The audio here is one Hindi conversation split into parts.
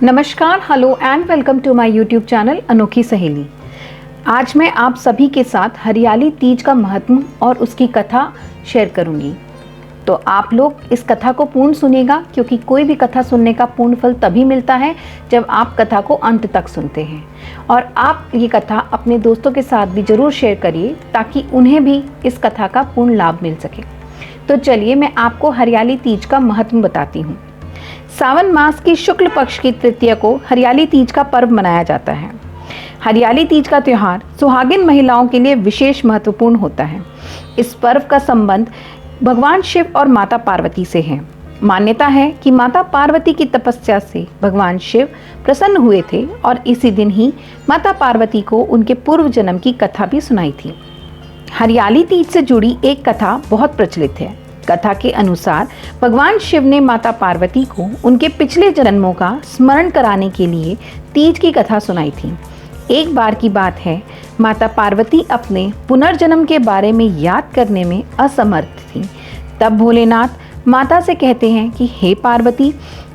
नमस्कार, hello and welcome to my YouTube channel Anokhi Saheli. आज मैं आप सभी के साथ हरियाली तीज का महत्व और उसकी कथा शेयर करूंगी। तो आप लोग इस कथा को पूर्ण सुनिएगा, क्योंकि कोई भी कथा सुनने का पूर्ण फल तभी मिलता है जब आप कथा को अंत तक सुनते हैं। और आप ये कथा अपने दोस्तों के साथ भी ज़रूर शेयर करिए, ताकि उन्हें भी इस कथा का पूर्ण लाभ मिल सके। तो चलिए मैं आपको हरियाली तीज का महत्व बताती हूँ। सावन मास की शुक्ल पक्ष की तृतीया को हरियाली तीज का पर्व मनाया जाता है। हरियाली तीज का त्यौहार सुहागिन महिलाओं के लिए विशेष महत्वपूर्ण होता है। इस पर्व का संबंध भगवान शिव और माता पार्वती से है। मान्यता है कि माता पार्वती की तपस्या से भगवान शिव प्रसन्न हुए थे और इसी दिन ही माता पार्वती को उनके पूर्व जन्म की कथा भी सुनाई थी। हरियाली तीज से जुड़ी एक कथा बहुत प्रचलित है। कथा के अनुसार भगवान शिव ने माता पार्वती को उनके पिछले जन्मों का स्मरण कराने के लिए तीज की कथा सुनाई थी। एक बार की बात है, माता पार्वती अपने पुनर्जन्म के बारे में याद करने में असमर्थ थी। तब भोलेनाथ माता से कहते हैं कि हे पार्वती,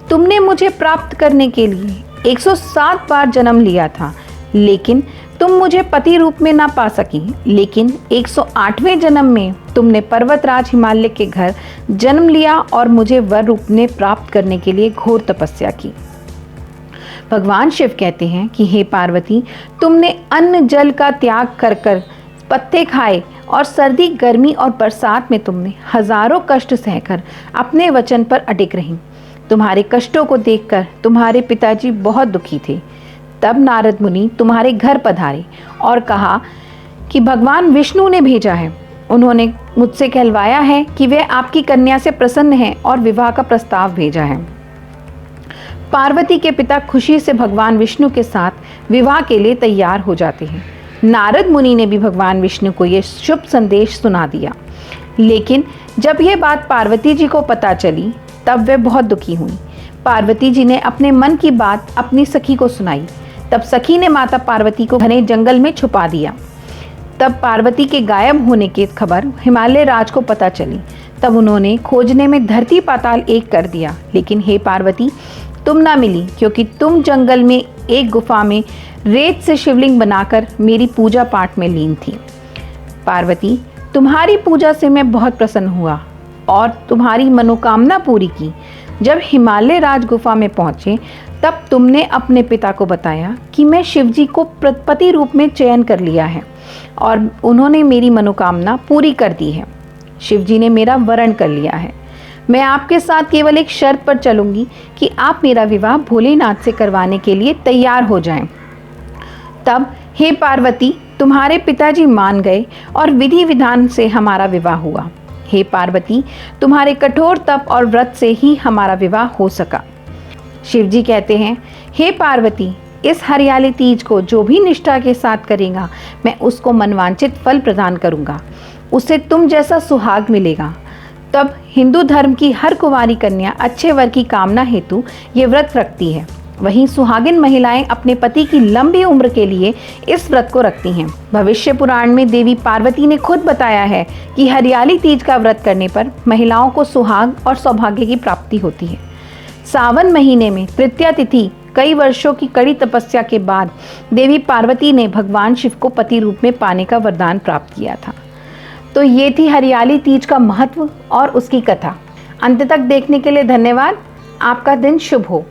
तुमने मुझे प्राप्त करने के लिए 107 बार जन्म लिया था, लेकिन तुम मुझे पति रूप में ना पा सकी। लेकिन 108वें जन्म में तुमने पर्वतराज हिमालय के घर जन्म लिया और मुझे वर रूप में प्राप्त करने के लिए घोर तपस्या की। भगवान शिव कहते हैं कि हे पार्वती, तुमने अन्न जल का त्याग कर कर पत्ते खाए और सर्दी, गर्मी और बरसात में तुमने हजारों कष्ट सहकर अपने वचन पर अडिग रही। तुम्हारे कष्टों को देखकर तुम्हारे पिताजी बहुत दुखी थे। तब नारद मुनि तुम्हारे घर पधारे और कहा कि भगवान विष्णु ने भेजा है। उन्होंने मुझसे कहलवाया है कि वे आपकी कन्या से प्रसन्न हैं और विवाह का प्रस्ताव भेजा है। पार्वती के पिता खुशी से भगवान विष्णु के साथ विवाह के लिए तैयार हो जाते हैं। नारद मुनि ने भी भगवान विष्णु को यह शुभ संदेश सुना दिया। लेकिन जब यह बात पार्वती जी को पता चली, तब वे बहुत दुखी हुई। पार्वती जी ने अपने मन की बात अपनी सखी को सुनाई। तब सखी ने माता पार्वती को घने जंगल में छुपा दिया। तब पार्वती के गायब होने की खबर हिमालय राज को पता चली। तब उन्होंने खोजने में धरती पाताल एक कर दिया, लेकिन हे पार्वती, तुम ना मिली, क्योंकि तुम जंगल में एक गुफा में रेत से शिवलिंग बनाकर मेरी पूजा पाठ में लीन थी। पार्वती, तुम्हारी पूजा से मैं बहुत प्रसन्न हुआ और तुम्हारी मनोकामना पूरी की। जब हिमालय राज गुफा में पहुंचे, तब तुमने अपने पिता को बताया कि मैं शिवजी को पति रूप में चयन कर लिया है और उन्होंने मेरी मनोकामना पूरी कर दी है। शिवजी ने मेरा वरण कर लिया है। मैं आपके साथ केवल एक शर्त पर चलूंगी कि आप मेरा विवाह भोलेनाथ से करवाने के लिए तैयार हो जाएं। तब हे पार्वती, तुम्हारे पिताजी मान गए और विधि विधान से हमारा विवाह हुआ। हे पार्वती, तुम्हारे कठोर तप और व्रत से ही हमारा विवाह हो सका। शिवजी कहते हैं, हे पार्वती, इस हरियाली तीज को जो भी निष्ठा के साथ करेगा, मैं उसको मनवांचित फल प्रदान करूंगा। उसे तुम जैसा सुहाग मिलेगा। तब हिंदू धर्म की हर कुंवारी कन्या अच्छे वर की कामना हेतु ये व्रत रखती है। वहीं सुहागिन महिलाएं अपने पति की लंबी उम्र के लिए इस व्रत को रखती हैं। भविष्य पुराण में देवी पार्वती ने खुद बताया है कि हरियाली तीज का व्रत करने पर महिलाओं को सुहाग और सौभाग्य की प्राप्ति होती है। सावन महीने में तृतीया तिथि कई वर्षों की कड़ी तपस्या के बाद देवी पार्वती ने भगवान शिव को पति रूप में पाने का वरदान प्राप्त किया था। तो ये थी हरियाली तीज का महत्व और उसकी कथा। अंत तक देखने के लिए धन्यवाद। आपका दिन शुभ हो।